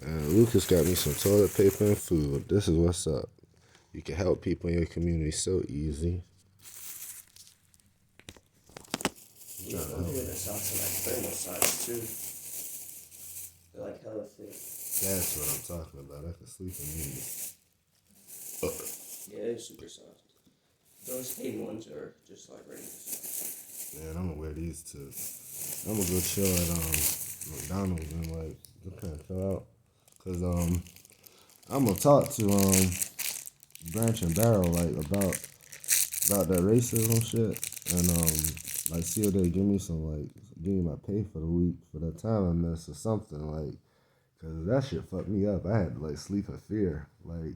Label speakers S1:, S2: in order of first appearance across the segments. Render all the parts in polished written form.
S1: And Lucas got me some toilet paper and food. This is what's up. You can help people in your community so easy.
S2: Yeah, I'm doing this out to like thermal size too. They're like hella thick.
S1: That's what I'm talking about. I can sleep in these.
S2: Yeah, they're super soft. Those Haden ones are just like regular soft.
S1: Man, I'm gonna wear these too. I'm gonna go chill at McDonald's and like just kind of chill out. Cause I'm gonna talk to Branch and Barrel like about that racism shit and like see if they give me my pay for the week for that time I missed or something like. Cause that shit fucked me up. I had to like sleep in fear. Like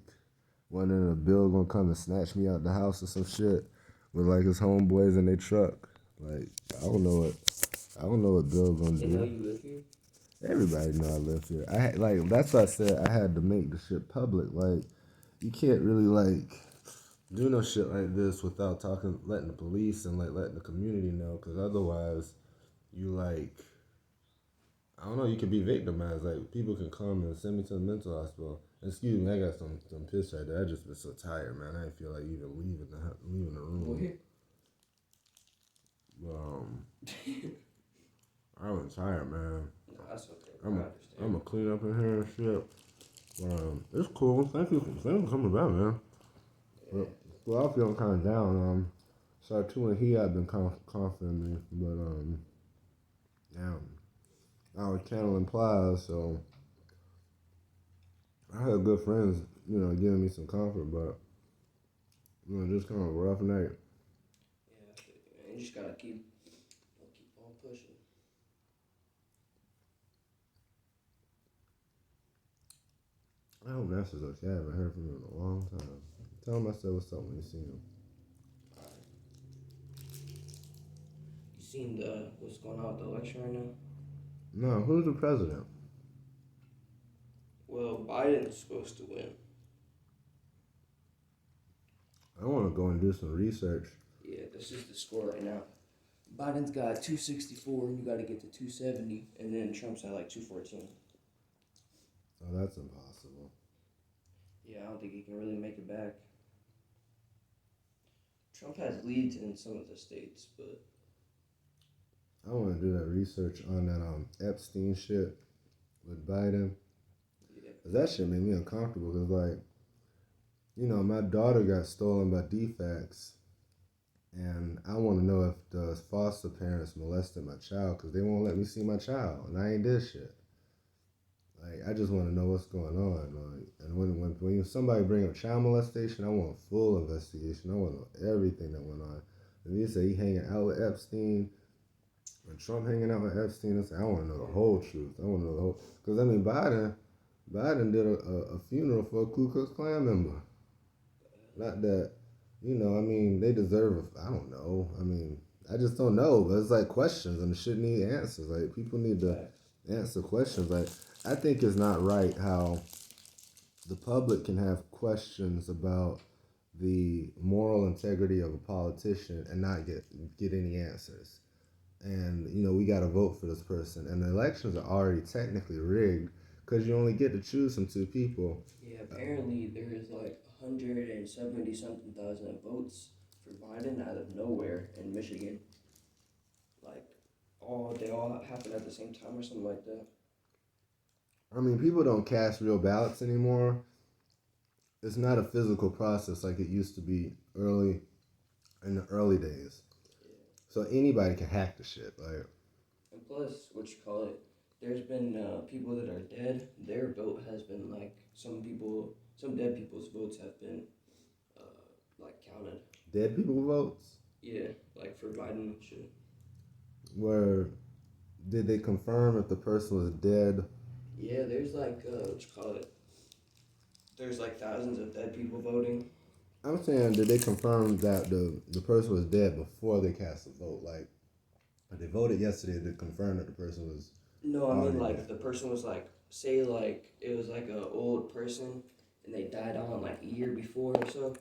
S1: wondering if Bill gonna come and snatch me out the house or some shit with like his homeboys in their truck. Like I don't know what Bill gonna
S2: They know
S1: do.
S2: you live here?
S1: Everybody know I live here. I had, like that's why I said I had to make the shit public. Like you can't really like do no shit like this without letting the police and like letting the community know. Cause otherwise, you like I don't know. You could be victimized. Like people can come and send me to the mental hospital. Excuse me, I got some piss right there. I just been so tired, man. I didn't feel like even leaving the room.
S2: Where?
S1: Um, I was tired, man.
S2: No, that's okay. I
S1: I'm
S2: understand.
S1: gonna clean up in here and shit. It's cool. Thank you for coming back, man.
S2: Yeah.
S1: Well, I'm feeling kind of down. Sartu and he had been confident me, but yeah, I was channeling Plies, so I had good friends, giving me some comfort, but just kind of a rough night.
S2: Yeah, I feel you, man. You just gotta keep on pushing.
S1: I hope Nessa's okay. I haven't heard from him in a long time. Tell him I said what's up when you see him.
S2: Alright. You seen what's going on with the election right now?
S1: No, who's the president?
S2: Well, Biden's supposed to win.
S1: I want to go and do some research.
S2: Yeah, this is the score right now. Biden's got 264, and you got to get to 270, and then Trump's at like 214.
S1: Oh, that's impossible.
S2: Yeah, I don't think he can really make it back. Trump has leads in some of the states, but
S1: I want to do that research on that Epstein shit with Biden.
S2: yeah,
S1: 'Cause that shit made me uncomfortable. Cause like, my daughter got stolen by DFACS, and I want to know if the foster parents molested my child. Cause they won't let me see my child, and I ain't did shit. Like, I just want to know what's going on. Like, and when somebody bring up child molestation, I want a full investigation. I want to know everything that went on. If you say he hanging out with Epstein, and Trump hanging out with Epstein, I want to know the whole truth. I want to know the whole. Because I mean, Biden did a funeral for a Ku Klux Klan member. Not that, I mean, they deserve. I don't know. I mean, I just don't know. But it's like questions, and it should need answers. Like people need to answer questions. Like I think it's not right how the public can have questions about the moral integrity of a politician and not get any answers. And we got to vote for this person, and the elections are already technically rigged because you only get to choose from two people.
S2: yeah. Apparently, there is like 170 something thousand votes for Biden out of nowhere in Michigan. Like, they all happen at the same time or something like that.
S1: I mean, people don't cast real ballots anymore. It's not a physical process like it used to be in the early days.
S2: Yeah.
S1: So anybody can hack the shit. Like,
S2: And plus, what you call it, there's been people that are dead. Their vote has been like some dead people's votes have been like counted.
S1: dead people votes.
S2: Yeah, like for Biden and shit.
S1: Where did they confirm if the person was dead?
S2: Yeah, there's like what you call it. There's like thousands of dead people voting.
S1: I'm saying, did they confirm that the person was dead before they cast the vote? Like, if they voted yesterday to confirm that the person was
S2: No, I mean
S1: already
S2: like
S1: dead.
S2: the person was like say like it was like a old person and they died on like a year before or so,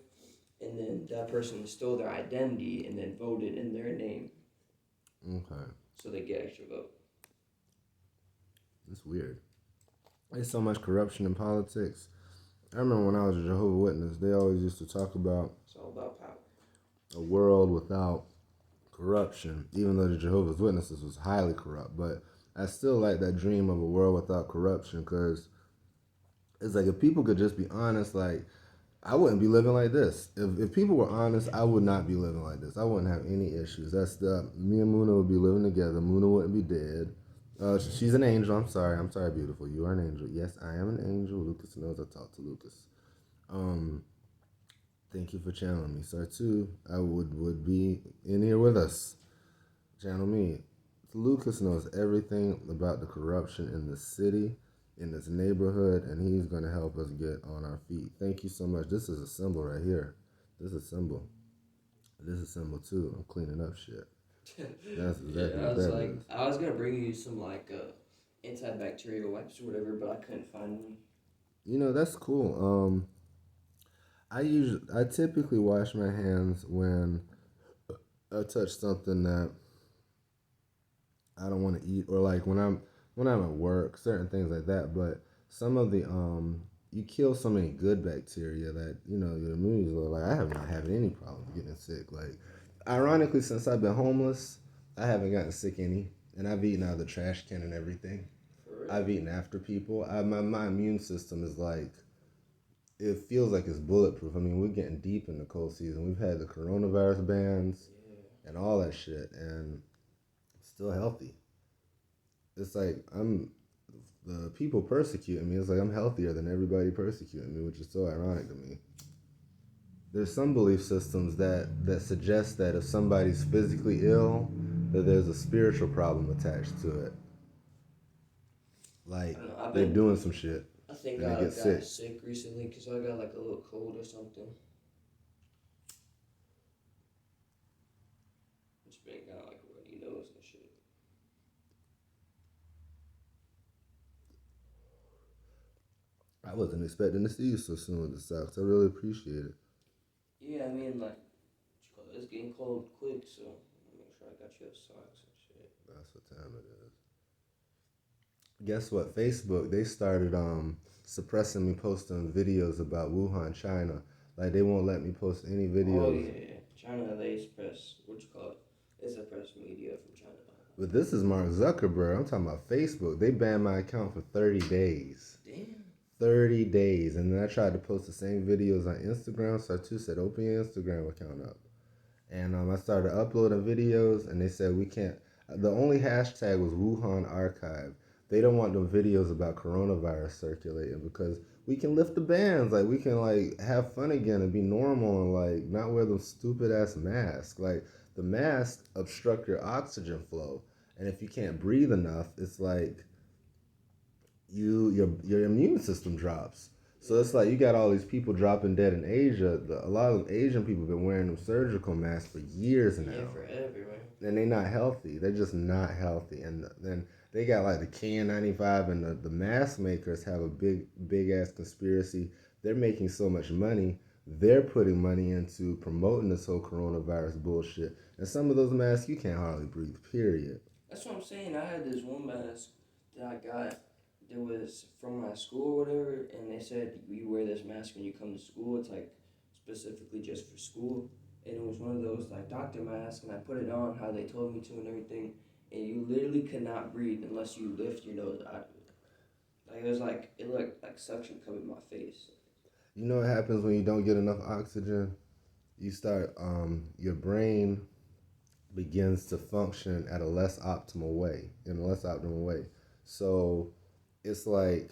S2: and then that person stole their identity and then voted in their name,
S1: Okay,
S2: so they get extra vote.
S1: that's weird. There's so much corruption in politics. I remember when I was a Jehovah's Witness, they always used to talk about
S2: It's all about power.
S1: a world without corruption, even though the Jehovah's Witnesses was highly corrupt. But I still like that dream of a world without corruption because it's like if people could just be honest, like I wouldn't be living like this. If people were honest, I would not be living like this. I wouldn't have any issues. That's the me and Muna would be living together. Muna wouldn't be dead. She's an angel. I'm sorry. I'm sorry, beautiful. You are an angel. Yes, I am an angel. Lucas knows I talk to Lucas. Um, Thank you for channeling me. Sir too, I would be in here with us. Channel me. Lucas knows everything about the corruption in the city, in this neighborhood, and he's gonna help us get on our feet. Thank you so much. This is a symbol right here. This is a symbol. This is a symbol too. I'm cleaning up shit. That's exactly
S2: Yeah, I
S1: what
S2: was
S1: that
S2: like,
S1: is.
S2: I was gonna bring you some like antibacterial wipes or whatever, but I couldn't find any.
S1: You know, that's cool. I typically wash my hands when I touch something that I don't want to eat, or like when I'm at work, certain things like that. But some of the you kill so many good bacteria that your immune is low. Like I have not having any problems getting sick. Like ironically, since I've been homeless, I haven't gotten sick any, and I've eaten out of the trash can and everything.
S2: For real.
S1: I've eaten after people. My immune system is like it feels like it's bulletproof. I mean, we're getting deep in the cold season. We've had the coronavirus bans
S2: Yeah.
S1: and all that shit, and still healthy. It's like I'm the people persecuting me. It's like I'm healthier than everybody persecuting me, which is so ironic to me. There's some belief systems that suggest that if somebody's physically ill, that there's a spiritual problem attached to it.
S2: I
S1: Like
S2: don't know. I've
S1: they're
S2: been.
S1: doing some shit
S2: I think
S1: and they
S2: I
S1: get
S2: got
S1: sick.
S2: sick recently because I got like a little cold or something. It's been kind of like a runny nose and shit.
S1: I wasn't expecting to see you so soon with the socks. I really appreciate it.
S2: Yeah, I mean like, it's getting cold quick, so I'll make sure I got you socks and shit.
S1: That's what time it is. Guess what? Facebook, they started suppressing me posting videos about Wuhan, China. Like they won't let me post any
S2: Oh
S1: videos.
S2: yeah, yeah. China, they suppress what you call it. They suppress media from China.
S1: But this is Mark Zuckerberg. I'm talking about Facebook. They banned my account for 30 days.
S2: Damn.
S1: 30 days. And then I tried to post the same videos on Instagram. So I too said, open your Instagram account up. And I started uploading videos, and they said we can't. The only hashtag was Wuhan Archive. They don't want the videos about coronavirus circulating because we can lift the bans. Like we can like have fun again and be normal and like not wear those stupid ass masks. Like the masks obstruct your oxygen flow, and if you can't breathe enough, it's like your immune system drops. So it's like you got all these people dropping dead in Asia. A lot of Asian people have been wearing them surgical masks for years now,
S2: Yeah, forever, man.
S1: and they're not healthy. They're just not healthy. And then they got like the KN95, and the mask makers have a big ass conspiracy. They're making so much money. They're putting money into promoting this whole coronavirus bullshit. And some of those masks you can't hardly breathe. Period.
S2: That's what I'm saying. I had this one mask that I got that was from my school or whatever, and they said you wear this mask when you come to school. It's like specifically just for school, and it was one of those like doctor masks, and I put it on how they told me to and everything, and you literally could not breathe unless you lift your nose out of it. Like it was like it looked like suction covered my face.
S1: You know what happens when you don't get enough oxygen? You start your brain begins to function at a less optimal way, in a less optimal way. So it's like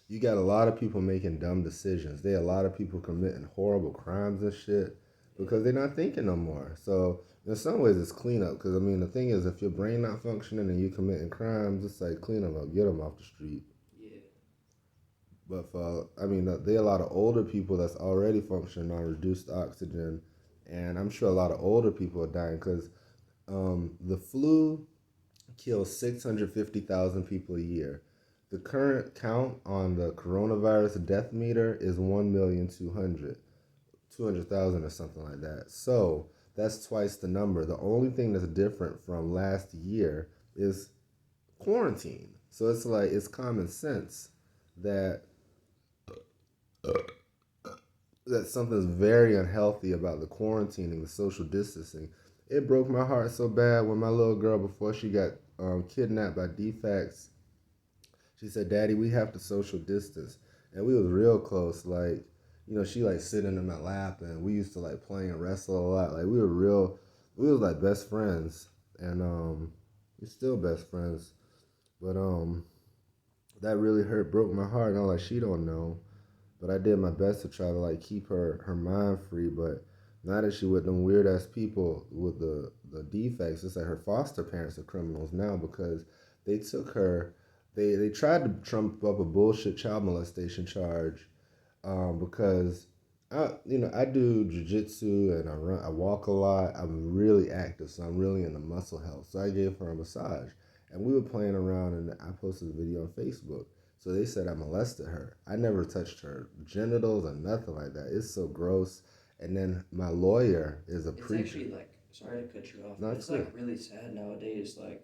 S1: you got a lot of people making dumb decisions. There are a lot of people committing horrible crimes and shit because they're not thinking no more. So in some ways, it's cleanup. Because I mean, the thing is, if your brain not functioning and you committing crimes, it's like clean them up, get them off the street.
S2: Yeah.
S1: But for I mean, there are a lot of older people that's already functioning on reduced oxygen, and I'm sure a lot of older people are dying because the flu kills 650,000 people a year. The current count on the coronavirus death meter is 1,200,000 or something like that. So that's twice the number. The only thing that's different from last year is quarantine. So it's like it's common sense that something's very unhealthy about the quarantining, the social distancing. It broke my heart so bad when my little girl, before she got kidnapped by DFACS, she said, "Daddy, we have to social distance," and we was real close. Like, she like sitting in my lap, and we used to like play and wrestle a lot. Like we was like best friends, and we're still best friends. But that really broke my heart. And I'm like, she don't know. But I did my best to try to like keep her mind free. But now that she with them weird ass people with the defects, it's like her foster parents are criminals now because they took her. They tried to trump up a bullshit child molestation charge, because I do jujitsu and I walk a lot. I'm really active, so I'm really into muscle health. So I gave her a massage, and we were playing around, and I posted a video on Facebook. So they said I molested her. I never touched her genitals or nothing like that. It's so gross. And then my lawyer is a
S2: It's
S1: preacher.
S2: actually like, sorry to cut you off,
S1: No,
S2: but
S1: it's
S2: it's like
S1: cool.
S2: really sad nowadays. Like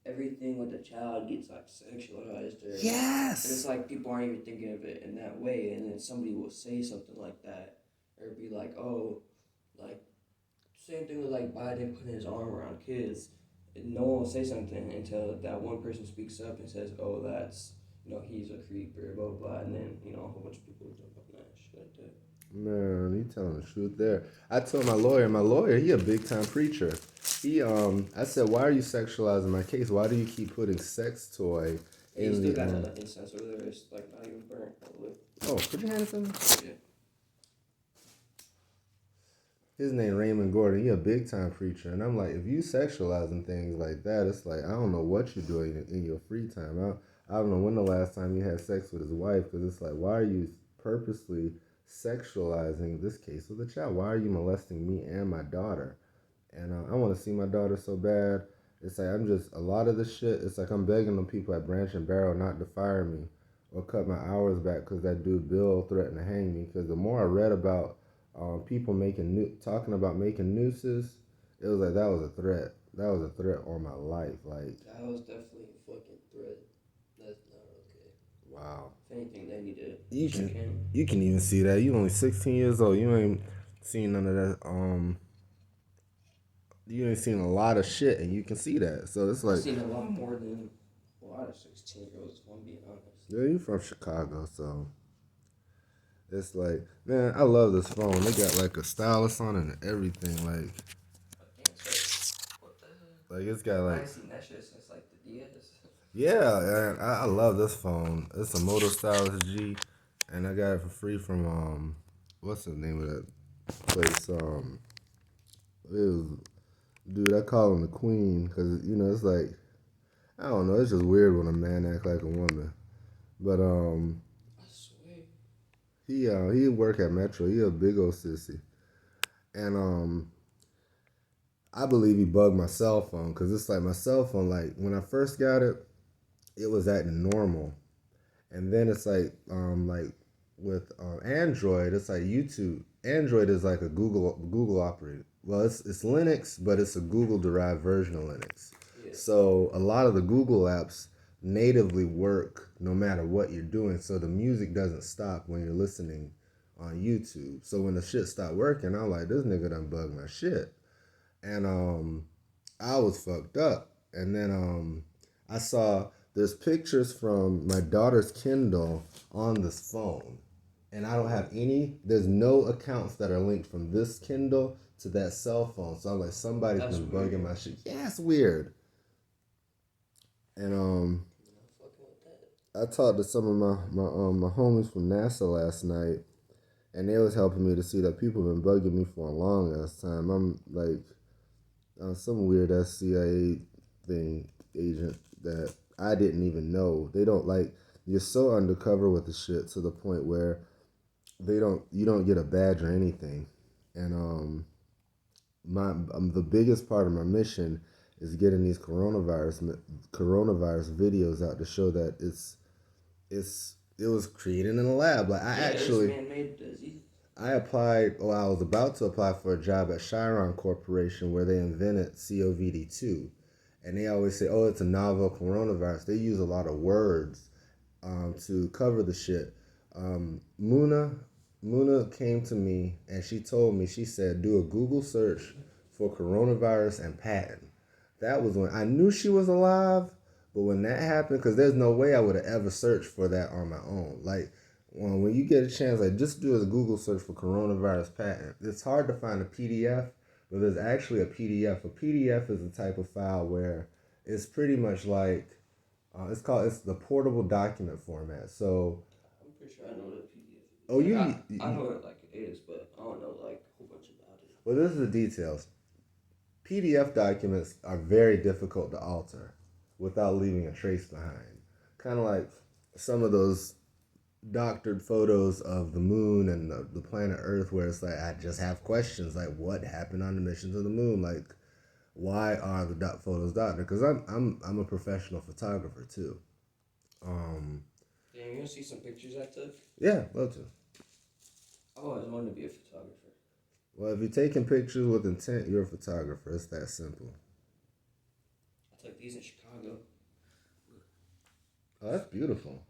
S2: everything with the child gets like sexualized, or and it's
S1: Yes.
S2: like people aren't even thinking of it in that way, and then somebody will say something like that, or be like, oh, like same thing with like Biden putting his arm around kids. And no one will say something until that one person speaks up and says, oh, that's he's a creep or blah blah, blah, and then a whole bunch of people jump on that shit like that.
S1: Man, you telling the truth there. I told my lawyer, he a big time preacher. I said, why are you sexualizing my case? Why do you keep putting sex toy
S2: Hey, you
S1: in
S2: still
S1: the
S2: got the incense over there. It's like not even burnt all the way.
S1: Oh, could you hand it to me?
S2: Yeah.
S1: His name Raymond Gordon. He a big time preacher, and I'm like, if you sexualizing things like that, it's like I don't know what you're doing in your free time. I don't know when the last time you had sex with his wife, because it's like, why are you purposely sexualizing this case with a child? Why are you molesting me and my daughter? And I want to see my daughter so bad. It's like I'm just a lot of the shit. It's like I'm begging the people at Branch and Barrel not to fire me or cut my hours back because that dude Bill threatened to hang me. Because the more I read about people talking about making nooses, it was like that was a threat. That was a threat on my life. Like,
S2: That was definitely a fucking threat. That's not okay.
S1: wow.
S2: If anything, they need to
S1: You
S2: check
S1: can
S2: in.
S1: you can even see that. You only 16 years old. You ain't seen none of that. You ain't seen a lot of shit, and you can see that. So it's
S2: I've
S1: like,
S2: seen a lot more than a lot of 16-year-olds, if I'm being honest.
S1: yeah, you from Chicago, so it's like, man, I love this phone. They got like a stylus on it and everything. Like,
S2: What the hell?
S1: like it's got
S2: I
S1: like,
S2: ain't seen that shit since like the DS.
S1: yeah, and I love this phone. It's a Moto Stylus G, and I got it for free from what's the name of that place? It was, dude, I call him the Queen because it's like, I don't know, it's just weird when a man act like a woman. But
S2: I swear.
S1: he work at Metro. He a big old sissy, and I believe he bugged my cell phone because it's like my cell phone. Like when I first got it, it was acting normal, and then it's like with Android, it's like YouTube. Android is like a Google operated. Well, it's Linux, but it's a Google derived version of Linux.
S2: Yeah.
S1: So a lot of the Google apps natively work no matter what you're doing. So the music doesn't stop when you're listening on YouTube. So when the shit stopped working, I'm like, this nigga done bugged my shit. And I was fucked up. And then I saw there's pictures from my daughter's Kindle on this phone. And I don't have there's no accounts that are linked from this Kindle to that cell phone. So I'm like, somebody's
S2: That's
S1: been
S2: weird.
S1: bugging my shit. Yeah, it's weird. And
S2: I'm not fucking with that.
S1: I talked to some of my homies from NASA last night, and they was helping me to see that people have been bugging me for a long ass time. I'm like some weird ass CIA thing agent that I didn't even know. They don't like, you're so undercover with the shit to the point where you don't get a badge or anything. And the biggest part of my mission is getting these coronavirus videos out to show that it was created in a lab. Like
S2: It's man-made disease.
S1: I applied, or I was about to apply for a job at Chiron Corporation where they invented COVID-2. and they always say, "Oh, it's a novel coronavirus." They use a lot of words to cover the shit. Muna came to me and she told me, she said, do a Google search for coronavirus and patent. That was when I knew she was alive, but when that happened, because there's no way I would have ever searched for that on my own. Like, when you get a chance, like, just do a Google search for coronavirus patent. It's hard to find a PDF, but there's actually a PDF. A PDF is a type of file where it's pretty much like, it's the portable document format. So,
S2: I'm pretty sure I know what a PDF is.
S1: oh,
S2: I know it like it is, but I don't know like a whole bunch about it.
S1: well, this is the details. PDF documents are very difficult to alter without leaving a trace behind. Kind of like some of those doctored photos of the moon and the planet Earth, where it's like, I just have questions like, what happened on the mission to the moon? Like, why are the photos doctored? Because I'm a professional photographer too.
S2: Damn, you want to see some pictures I took?
S1: Yeah, love to.
S2: I always wanted to be a photographer.
S1: Well, if you're taking pictures with intent, you're a photographer. It's that simple.
S2: I took these in Chicago.
S1: Oh, that's beautiful.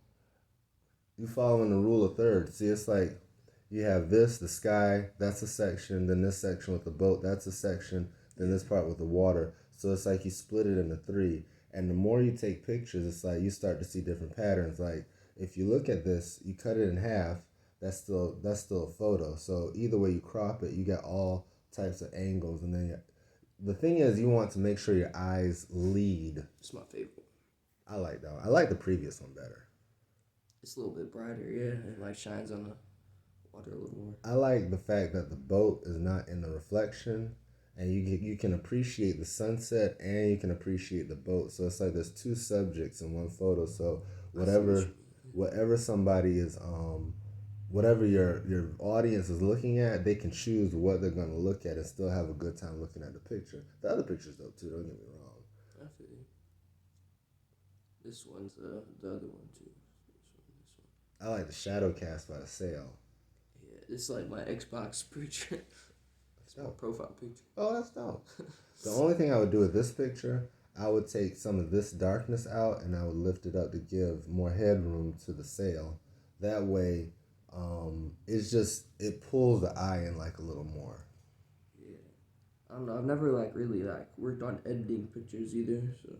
S1: You following the rule of thirds. See, it's like you have this, the sky, that's a section, then this section with the boat, that's a section, then this part with the water. So it's like you split it into three. And the more you take pictures, it's like you start to see different patterns. Like if you look at this, you cut it in half, that's still a photo. So either way you crop it, you get all types of angles. And then the thing is, you want to make sure your eyes lead.
S2: It's my favorite.
S1: I like that one. I like the previous one better.
S2: It's a little bit brighter, yeah. It like shines on the water a little more.
S1: I like the fact that the boat is not in the reflection, and you can appreciate the sunset and you can appreciate the boat. So it's like there's two subjects in one photo. So whatever somebody is whatever your audience is looking at, they can choose what they're gonna look at and still have a good time looking at the picture. The other picture's dope too. Don't get me wrong.
S2: I feel you. This one's the other one too.
S1: I like the shadow cast by the sail.
S2: Yeah, it's like my Xbox picture. It's my profile picture.
S1: Oh, that's dope. The only thing I would do with this picture, I would take some of this darkness out and I would lift it up to give more headroom to the sail. That way, it pulls the eye in like a little more.
S2: Yeah, I don't know. I've never like really like worked on editing pictures either. So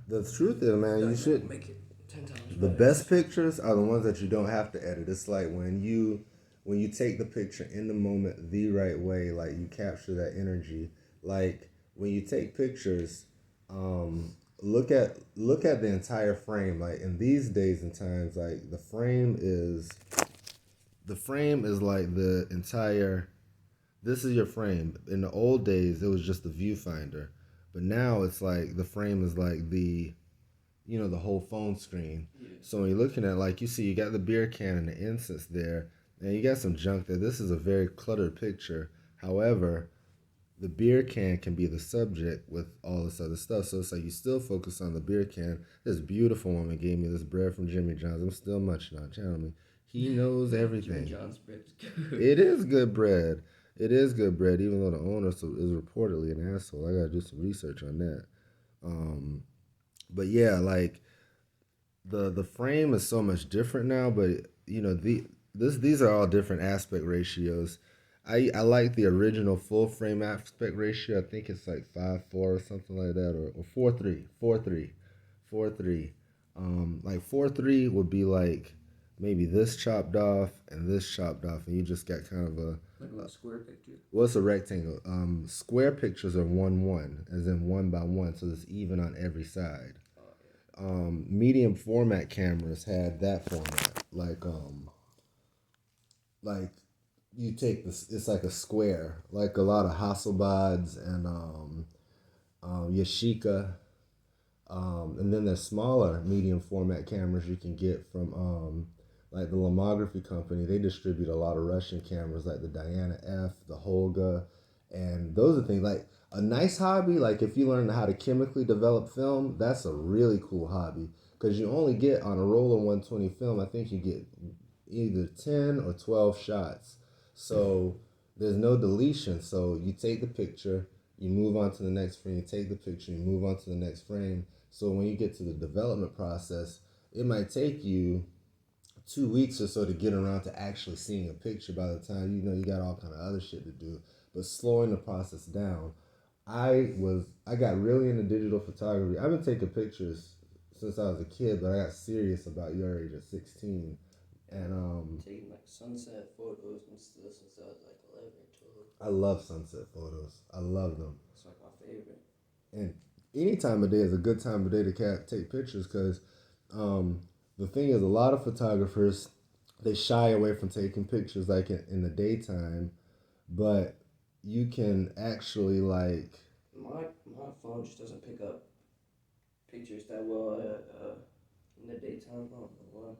S1: the truth is, man, you should
S2: make it 10 times better.
S1: The best pictures are the ones that you don't have to edit. It's like when you take the picture in the moment the right way, like you capture that energy. Like when you take pictures, look at the entire frame. Like in these days and times, like the frame is like the entire. This is your frame. In the old days, it was just the viewfinder, but now it's like the frame is like the whole phone screen. Yeah. So when you're looking at, like, you see you got the beer can and the incense there, and you got some junk there. This is a very cluttered picture. However, the beer can be the subject with all this other stuff. So it's like you still focus on the beer can. This beautiful woman gave me this bread from Jimmy John's. I'm still munching on. Channel me. He knows everything.
S2: Jimmy John's bread is good.
S1: It is good bread. It is good bread, even though the owner is reportedly an asshole. I gotta do some research on that. But yeah, like the frame is so much different now. But these are all different aspect ratios. I like the original full frame aspect ratio. I think it's like 5:4 or something like that, or 4:3, 4:3, 4:3. Like 4:3 would be like maybe this chopped off and this chopped off, and you just got kind of
S2: a square picture.
S1: Well, it's a rectangle. Square pictures are 1:1, as in 1x1, so it's even on every side. Medium format cameras had that format, like you take this. It's like a square, like a lot of Hasselblads and Yashica, and then there's smaller medium format cameras you can get from like the Lomography company. They distribute a lot of Russian cameras, like the Diana F, the Holga, and those are things like a nice hobby. Like if you learn how to chemically develop film, that's a really cool hobby, because you only get on a roll of 120 film, I think you get either 10 or 12 shots. So there's no deletion. So you take the picture, you move on to the next frame, you take the picture, you move on to the next frame. So when you get to the development process, it might take you 2 weeks or so to get around to actually seeing a picture. By the time you got all kind of other shit to do, but slowing the process down. I got really into digital photography. I've been taking pictures since I was a kid, but I got serious about your age at 16. And
S2: Taking like sunset photos and stuff since I was like 11 or 12.
S1: I love sunset photos. I love them.
S2: It's like my favorite.
S1: And any time of day is a good time of day to take pictures because the thing is, a lot of photographers they shy away from taking pictures like in the daytime, but you can actually like
S2: My phone just doesn't pick up pictures that well in the daytime. I don't know why.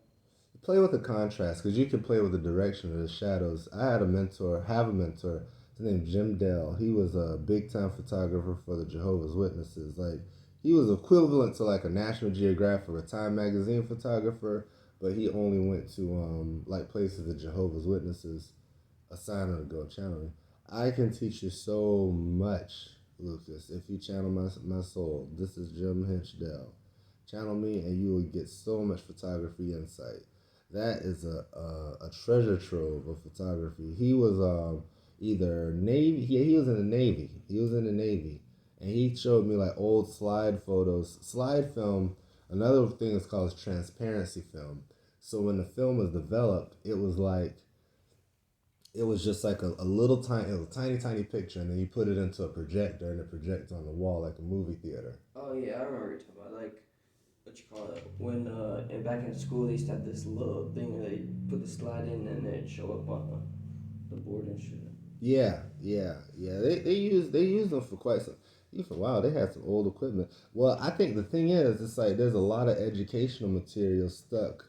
S1: play with the contrast because you can play with the direction of the shadows. I had a mentor, have a mentor. His name Jim Dell. He was a big time photographer for the Jehovah's Witnesses. Like he was equivalent to like a National Geographic or Time magazine photographer, but he only went to like places the Jehovah's Witnesses assign her to go channeling. I can teach you so much, Lucas, if you channel my soul. This is Jim Hinchdale. Channel me and you will get so much photography insight. That is a treasure trove of photography. He was either Navy, he was in the Navy. He was in the Navy. And he showed me like old slide photos. Slide film, another thing is called transparency film. So when the film was developed, it was just like a little tiny, it was a tiny, tiny picture, and then you put it into a projector, and it projects on the wall like a movie theater.
S2: Oh yeah, I remember you talking about like what you call it when and back in school they used to have this little thing where they put the slide in and it'd show up on the board and shit.
S1: Yeah. They use them for quite some. Even for a while, they had some old equipment. Well, I think the thing is, it's like there's a lot of educational material stuck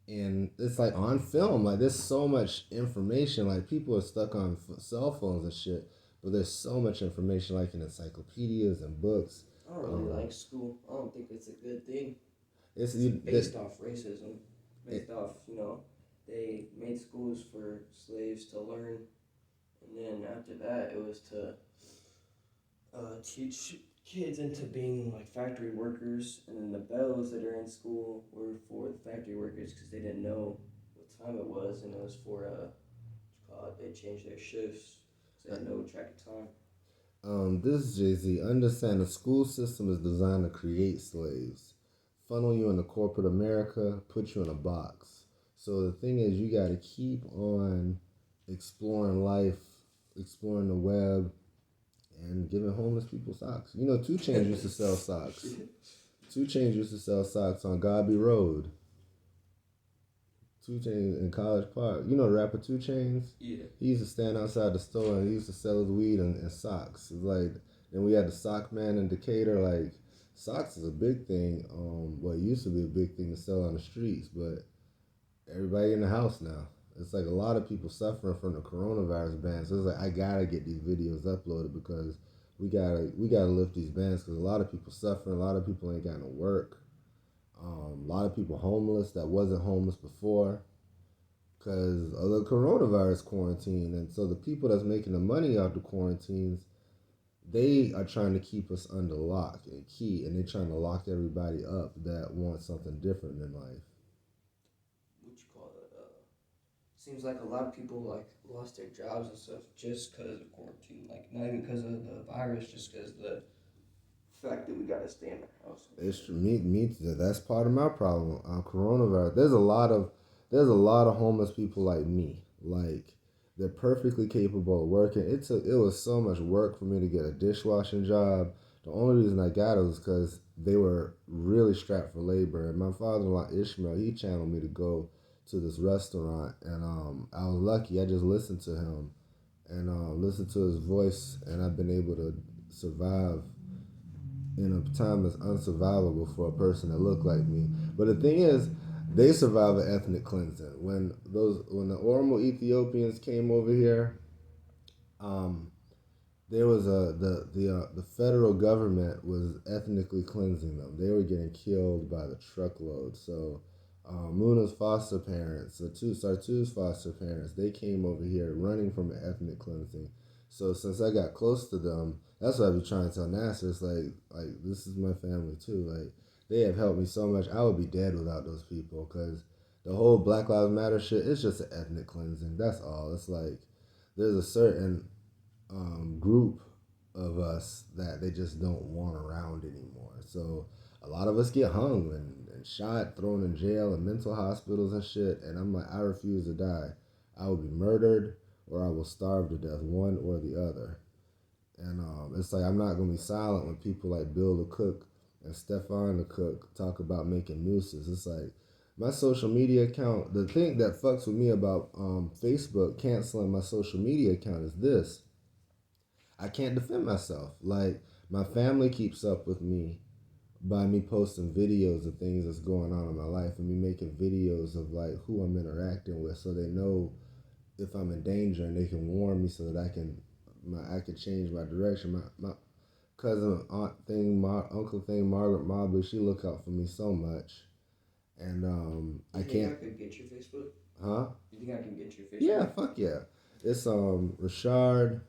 S1: and it's like on film. Like there's so much information. Like people are stuck on cell phones and shit, but there's so much information, like in encyclopedias and books.
S2: I don't really like school. I don't think it's a good thing.
S1: It's
S2: It's
S1: you,
S2: based off racism, based off they made schools for slaves to learn, and then after that it was to teach kids into being like factory workers, and then the bells that are in school were for the factory workers because they didn't know what time it was, and it was for they changed their shifts, so they had no track of time.
S1: This is Jay Z. Understand the school system is designed to create slaves, funnel you into corporate America, put you in a box. So the thing is, you got to keep on exploring life, exploring the web, and giving homeless people socks. You know, 2 Chainz used to sell socks. 2 Chainz used to sell socks on Godby Road. 2 Chainz in College Park. You know the rapper 2 Chainz?
S2: Yeah.
S1: He used to stand outside the store and he used to sell his weed and socks. It's like, then we had the sock man in Decatur. Like, socks is a big thing. Well, it used to be a big thing to sell on the streets, but everybody in the house now. It's like a lot of people suffering from the coronavirus ban. So it's like I gotta get these videos uploaded because we gotta lift these bans because a lot of people suffering. A lot of people ain't got no work. A lot of people homeless that wasn't homeless before because of the coronavirus quarantine. And so the people that's making the money out the quarantines, they are trying to keep us under lock and key, and they're trying to lock everybody up that wants something different in life.
S2: What you call it? Seems like a lot of people like lost their jobs and stuff just because of quarantine. Like not even because of the virus, just because the fact that we gotta stay in the house.
S1: It's me. That's part of my problem on coronavirus. There's a lot of homeless people like me. Like they're perfectly capable of working. It was so much work for me to get a dishwashing job. The only reason I got it was because they were really strapped for labor. And my father-in-law Ishmael, he channeled me to go to this restaurant, and I was lucky. I just listened to him and listened to his voice, and I've been able to survive in a time that's unsurvivable for a person that looked like me. But the thing is, they survived an ethnic cleansing. When the Oromo Ethiopians came over here, there was the federal government was ethnically cleansing them. They were getting killed by the truckload. So Muna's foster parents, Sartu's foster parents, they came over here running from ethnic cleansing. So since I got close to them, that's what I be trying to tell Nasser. It's like this is my family too. Like they have helped me so much. I would be dead without those people because the whole Black Lives Matter shit. It's just an ethnic cleansing. That's all. It's like there's a certain group of us that they just don't want around anymore. So a lot of us get hung and shot, thrown in jail and mental hospitals and shit. And I'm like, I refuse to die. I will be murdered or I will starve to death, one or the other. And it's like I'm not gonna be silent when people like Bill the Cook and Stefan the Cook talk about making nooses. It's like my social media account. The thing that fucks with me about Facebook canceling my social media account is this: I can't defend myself. Like my family keeps up with me by me posting videos of things that's going on in my life and me making videos of like who I'm interacting with, so they know if I'm in danger and they can warn me so that I can change my direction. My cousin, uncle thing, Margaret Mobley, she look out for me so much, and I
S2: You think I
S1: can't.
S2: could get your Facebook?
S1: Huh?
S2: You think I can get your Facebook?
S1: Yeah, fuck yeah. It's Rashard,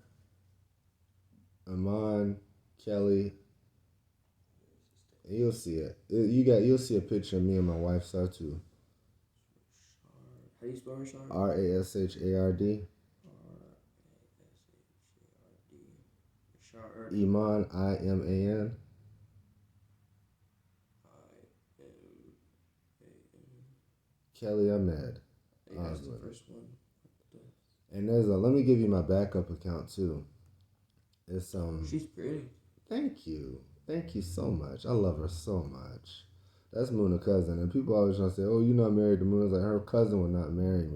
S1: Amon, Kelly. And you'll see it. You'll see a picture of me and my wife sir too.
S2: How do you spell Rashard?
S1: Rashard.
S2: Rashard.
S1: Iman Iman. Kelly Ahmed.
S2: Yeah, that's the first one.
S1: And there's let me give you my backup account too. It's
S2: She's pretty.
S1: Thank you. Thank you so much. I love her so much. That's Muna cousin. And people always trying to say, oh, you're not married to Muna. It's like her cousin would not marry me.